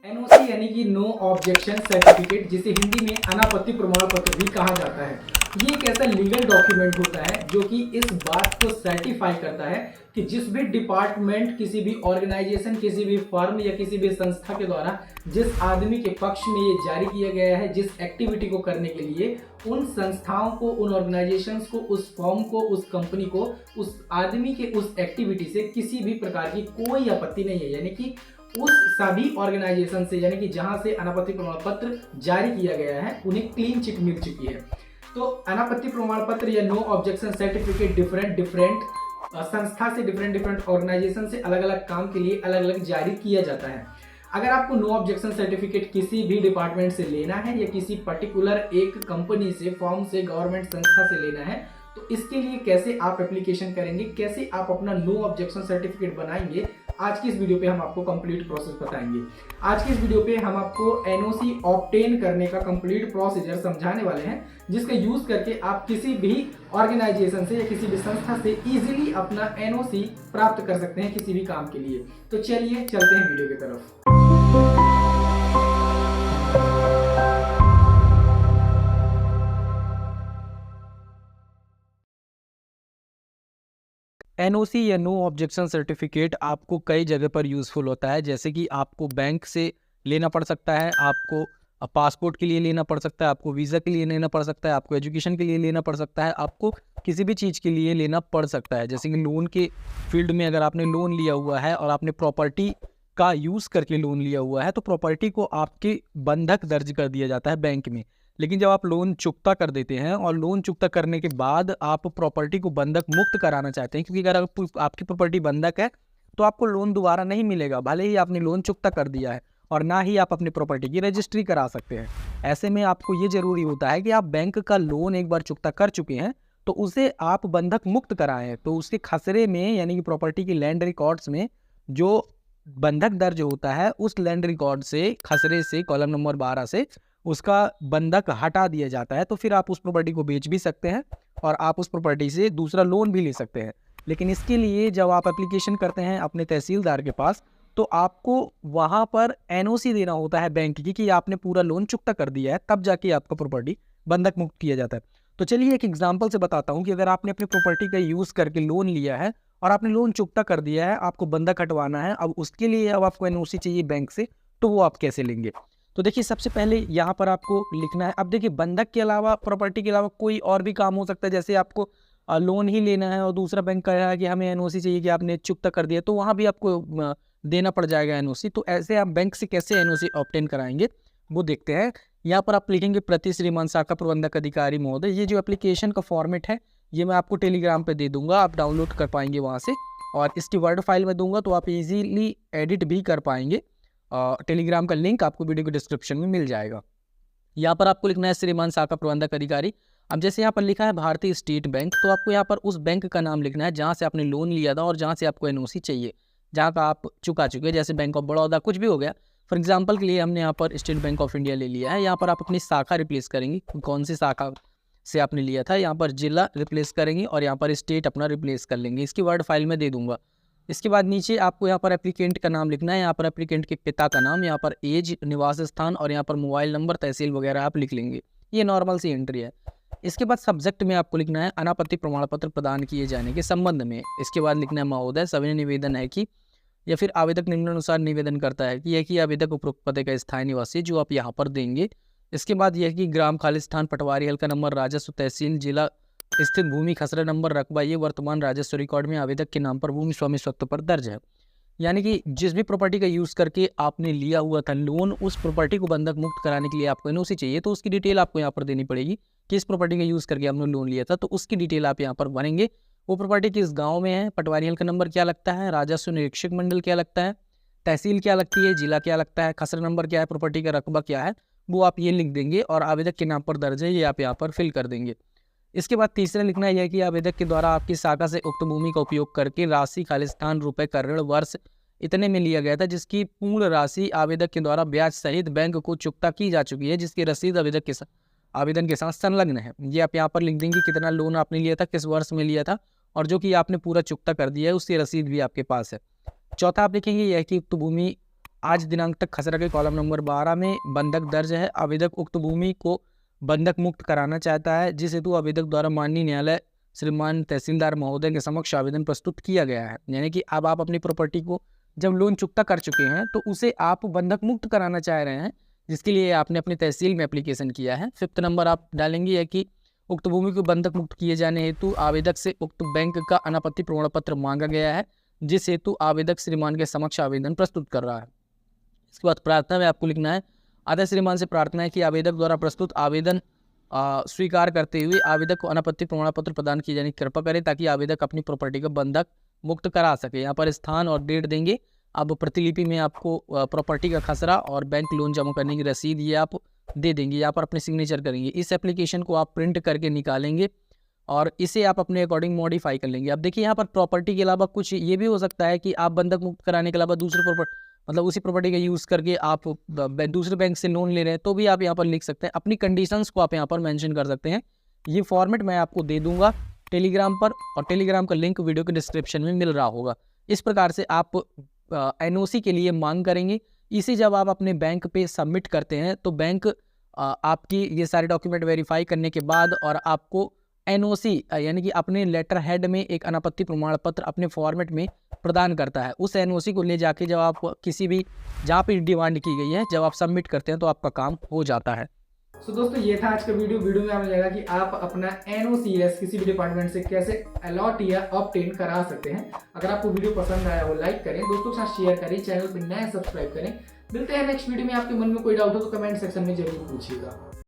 NOC यानी कि no objection certificate, जिसे हिंदी में अनापत्ति प्रमाण पत्र भी कहा जाता है। ये एक ऐसा लीगल डॉक्यूमेंट होता है जो कि इस बात को सर्टिफाई करता है कि जिस भी डिपार्टमेंट, किसी भी ऑर्गेनाइजेशन, किसी भी फर्म या किसी भी संस्था के द्वारा जिस आदमी के पक्ष में ये जारी किया गया है, जिस एक्टिविटी को करने के लिए, उन संस्थाओं को, उन ऑर्गेनाइजेशंस को, उस फर्म को, उस कंपनी को, उस आदमी के उस एक्टिविटी से किसी भी प्रकार की कोई आपत्ति नहीं है। यानी कि उस सभी ऑर्गेनाइजेशन से, यानी कि जहां से अनापत्ति प्रमाण पत्र जारी किया गया है, उन्हें क्लीन चिट मिल चुकी है। तो अनापत्ति प्रमाण पत्र या नो ऑब्जेक्शन सर्टिफिकेट डिफरेंट संस्था से, डिफरेंट ऑर्गेनाइजेशन से अलग अलग काम के लिए अलग अलग जारी किया जाता है। अगर आपको नो ऑब्जेक्शन सर्टिफिकेट किसी भी डिपार्टमेंट से लेना है या किसी पर्टिकुलर एक कंपनी से, फॉर्म से, गवर्नमेंट संस्था से लेना है, तो इसके लिए कैसे आप एप्लीकेशन करेंगे, कैसे आप अपना नो ऑब्जेक्शन सर्टिफिकेट बनाएंगे, आज की इस वीडियो पे हम आपको कंप्लीट प्रोसेस बताएंगे। आज की इस वीडियो पे हम आपको एनओसी ऑब्टेन करने का कंप्लीट प्रोसीजर समझाने वाले हैं, जिसका यूज करके आप किसी भी ऑर्गेनाइजेशन से या किसी भी संस्था से इजीली अपना एनओसी प्राप्त कर सकते हैं किसी भी काम के लिए। तो चलिए चलते हैं वीडियो की तरफ। एनओसी या नो ऑब्जेक्शन सर्टिफिकेट आपको कई जगह पर यूज़फुल होता है। जैसे कि आपको बैंक से लेना पड़ सकता है, आपको पासपोर्ट के लिए लेना पड़ सकता है, आपको वीज़ा के लिए लेना पड़ सकता है, आपको एजुकेशन के लिए लेना पड़ सकता है, आपको किसी भी चीज़ के लिए लेना पड़ सकता है। जैसे कि लोन के फील्ड में अगर आपने लोन लिया हुआ है और आपने प्रॉपर्टी का यूज़ करके लोन लिया हुआ है, तो प्रॉपर्टी को आपके बंधक दर्ज कर दिया जाता है बैंक में। लेकिन जब आप लोन चुकता कर देते हैं और लोन चुकता करने के बाद आप प्रॉपर्टी को बंधक मुक्त कराना चाहते हैं, क्योंकि अगर आपकी प्रॉपर्टी बंधक है तो आपको लोन दोबारा नहीं मिलेगा, भले ही आपने लोन चुकता कर दिया है, और ना ही आप अपनी प्रॉपर्टी की रजिस्ट्री करा सकते हैं। ऐसे में आपको ये जरूरी होता है कि आप बैंक का लोन एक बार चुकता कर चुके हैं तो उसे आप बंधक मुक्त कराएं। तो उसके खसरे में, यानी कि प्रॉपर्टी की लैंड रिकॉर्ड्स में जो बंधक दर्ज होता है, उस लैंड रिकॉर्ड से, खसरे से, कॉलम नंबर 12 से उसका बंधक हटा दिया जाता है। तो फिर आप उस प्रॉपर्टी को बेच भी सकते हैं और आप उस प्रॉपर्टी से दूसरा लोन भी ले सकते हैं। लेकिन इसके लिए जब आप एप्लीकेशन करते हैं अपने तहसीलदार के पास, तो आपको वहाँ पर एनओसी देना होता है बैंक की कि आपने पूरा लोन चुकता कर दिया है, तब जाके आपका प्रॉपर्टी बंधक मुक्त किया जाता है। तो चलिए एक एग्जाम्पल से बताता हूँ कि अगर आपने अपनी प्रॉपर्टी का यूज़ करके लोन लिया है और आपने लोन चुकता कर दिया है, आपको बंधक हटवाना है, अब उसके लिए अब आपको एनओसी चाहिए बैंक से, तो वो आप कैसे लेंगे। तो देखिए सबसे पहले यहाँ पर आपको लिखना है। अब देखिए बंधक के अलावा, प्रॉपर्टी के अलावा कोई और भी काम हो सकता है। जैसे आपको लोन ही लेना है और दूसरा बैंक कह रहा है कि हमें एनओसी चाहिए कि आपने चुकता कर दिया, तो वहाँ भी आपको देना पड़ जाएगा एनओसी। तो ऐसे आप बैंक से कैसे एनओसी ऑब्टेन कराएंगे वो देखते हैं। यहाँ पर आप लिखेंगे प्रति श्रीमान शाखा प्रबंधक अधिकारी महोदय। ये जो एप्लीकेशन का फॉर्मेट है ये मैं आपको टेलीग्राम पे दे दूंगा, आप डाउनलोड कर पाएंगे वहाँ से, और इसकी वर्ड फाइल में दूंगा तो आप इजीली एडिट भी कर पाएंगे। टेलीग्राम का लिंक आपको वीडियो के डिस्क्रिप्शन में मिल जाएगा। यहाँ पर आपको लिखना है श्रीमान शाखा प्रबंधक अधिकारी। अब जैसे यहाँ पर लिखा है भारतीय स्टेट बैंक, तो आपको यहाँ पर उस बैंक का नाम लिखना है जहाँ से आपने लोन लिया था और जहाँ से आपको एनओसी चाहिए, जहाँ का आप चुका चुके हैं। जैसे बैंक ऑफ बड़ौदा कुछ भी हो गया। फॉर एग्जाम्पल के लिए हमने यहाँ पर स्टेट बैंक ऑफ इंडिया ले लिया है। यहाँ पर आप अपनी शाखा रिप्लेस करेंगे, कौन सी शाखा से आपने लिया था। यहाँ पर जिला रिप्लेस करेंगे और यहाँ पर स्टेट अपना रिप्लेस कर लेंगे। इसकी वर्ड फाइल में दे दूंगा। इसके बाद नीचे आपको यहाँ पर एप्लीकेंट का नाम लिखना है। यहाँ पर एप्लीकेंट के पिता का नाम, यहाँ पर एज, निवास स्थान और यहाँ पर मोबाइल नंबर, तहसील वगैरह आप लिख लेंगे। ये नॉर्मल सी एंट्री है। इसके बाद सब्जेक्ट में आपको लिखना है अनापत्ति प्रमाण पत्र प्रदान किए जाने के संबंध में। इसके बाद लिखना है महोदय सविनय निवेदन है कि, या फिर आवेदक निम्नानुसार निवेदन करता है कि यह कि आवेदक उपरोक्त पते का स्थायी निवासी, जो आप यहाँ पर देंगे। इसके बाद यह कि ग्राम खालिस्तान, पटवारी हल्का नंबर, राजस्व, तहसील, जिला स्थित भूमि, खसरा नंबर, रकबा ये वर्तमान राजस्व रिकॉर्ड में आवेदक के नाम पर भूमि स्वामी स्वत्व पर दर्ज है। यानी कि जिस भी प्रॉपर्टी का यूज़ करके आपने लिया हुआ था लोन, उस प्रॉपर्टी को बंधक मुक्त कराने के लिए आपको एनओसी चाहिए, तो उसकी डिटेल आपको यहाँ पर देनी पड़ेगी। किस प्रॉपर्टी का यूज़ करके आपने लोन लिया था, तो उसकी डिटेल आप यहाँ पर भरेंगे। वो प्रॉपर्टी किस गाँव में है, पटवारी हल्का नंबर क्या लगता है, राजस्व निरीक्षक मंडल क्या लगता है, तहसील क्या लगती है, जिला क्या लगता है, खसरा नंबर क्या है, प्रॉपर्टी का रकबा क्या है, वो आप ये लिख देंगे और आवेदक के नाम पर दर्ज है ये आप यहाँ पर फिल कर देंगे। इसके बाद तीसरा लिखना है कि आवेदक के द्वारा आपकी शाखा से उक्त भूमि का उपयोग करके राशि खालिस्तान रुपए का ऋण वर्ष इतने में लिया गया था, जिसकी पूर्ण राशि आवेदक के द्वारा ब्याज सहित बैंक को चुकता की जा चुकी है, जिसकी रसीद आवेदन के साथ संलग्न है। ये आप यहाँ पर लिख देंगे कितना लोन आपने लिया था, किस वर्ष में लिया था, और जो कि आपने पूरा चुकता कर दिया है उसकी रसीद भी आपके पास है। चौथा आप लिखेंगे यह कि उक्त भूमि आज दिनांक तक खसरा के कॉलम नंबर 12 में बंधक दर्ज है। आवेदक उक्त भूमि को बंधक मुक्त कराना चाहता है, जिस हेतु आवेदक द्वारा माननीय न्यायालय श्रीमान तहसीलदार महोदय के समक्ष आवेदन प्रस्तुत किया गया है। यानी कि अब आप अपनी प्रॉपर्टी को जब लोन चुकता कर चुके हैं तो उसे आप बंधक मुक्त कराना चाह रहे हैं, जिसके लिए आपने अपनी तहसील में एप्लीकेशन किया है। 5th नंबर आप डालेंगे है कि उक्त भूमि को बंधक मुक्त किए जाने हेतु आवेदक से उक्त बैंक का अनापत्ति प्रमाण पत्र मांगा गया है, जिस हेतु आवेदक श्रीमान के समक्ष आवेदन प्रस्तुत कर रहा है। इसके बाद प्रार्थना में आपको लिखना है, आदर श्रीमान से प्रार्थना है कि आवेदक द्वारा प्रस्तुत आवेदन स्वीकार करते हुए आवेदक को अनापत्ति प्रमाण पत्र प्रदान किए जाने की कृपा करें, ताकि आवेदक अपनी प्रॉपर्टी का बंधक मुक्त करा सके। यहाँ पर स्थान और डेट देंगे। अब प्रतिलिपि में आपको प्रॉपर्टी का खसरा और बैंक लोन जमा करने की रसीद ये आप दे देंगे। यहाँ पर अपने सिग्नेचर करेंगे। इस एप्लीकेशन को आप प्रिंट करके निकालेंगे और इसे आप अपने अकॉर्डिंग मॉडिफाई कर लेंगे। अब देखिए यहाँ पर प्रॉपर्टी के अलावा कुछ ये भी हो सकता है कि आप बंधक मुक्त कराने के अलावा दूसरे प्रॉपर्टी मतलब उसी प्रॉपर्टी का यूज़ करके आप दूसरे बैंक से लोन ले रहे हैं, तो भी आप यहाँ पर लिख सकते हैं। अपनी कंडीशंस को आप यहाँ पर मेंशन कर सकते हैं। ये फॉर्मेट मैं आपको दे दूंगा टेलीग्राम पर, और टेलीग्राम का लिंक वीडियो के डिस्क्रिप्शन में मिल रहा होगा। इस प्रकार से आप एनओसी के लिए मांग करेंगे। इसे जब आप अपने बैंक पे सबमिट करते हैं तो बैंक आपकी ये सारे डॉक्यूमेंट वेरीफाई करने के बाद और आपको एनओसी यानी कि अपने लेटर हेड में एक अनापत्ति प्रमाण पत्र अपने फॉर्मेट में प्रदान करता है। उस एनओसी को ले जाके जब आप किसी भी जहाँ पे डिमांड की गई है जब आप सबमिट करते हैं तो आपका काम हो जाता है। तो दोस्तों ये था आज का वीडियो में आपने लगा कि आप अपना एनओसीएस किसी भी डिपार्टमेंट से कैसे अलॉट या ऑब्टेन करा सकते हैं। अगर आपको वीडियो पसंद आया हो लाइक करें, दोस्तों के साथ शेयर करें, चैनल पर नए सब्सक्राइब करें। मिलते हैं नेक्स्ट वीडियो में। आपके मन में कोई डाउट हो तो कमेंट सेक्शन में जरूर पूछिएगा।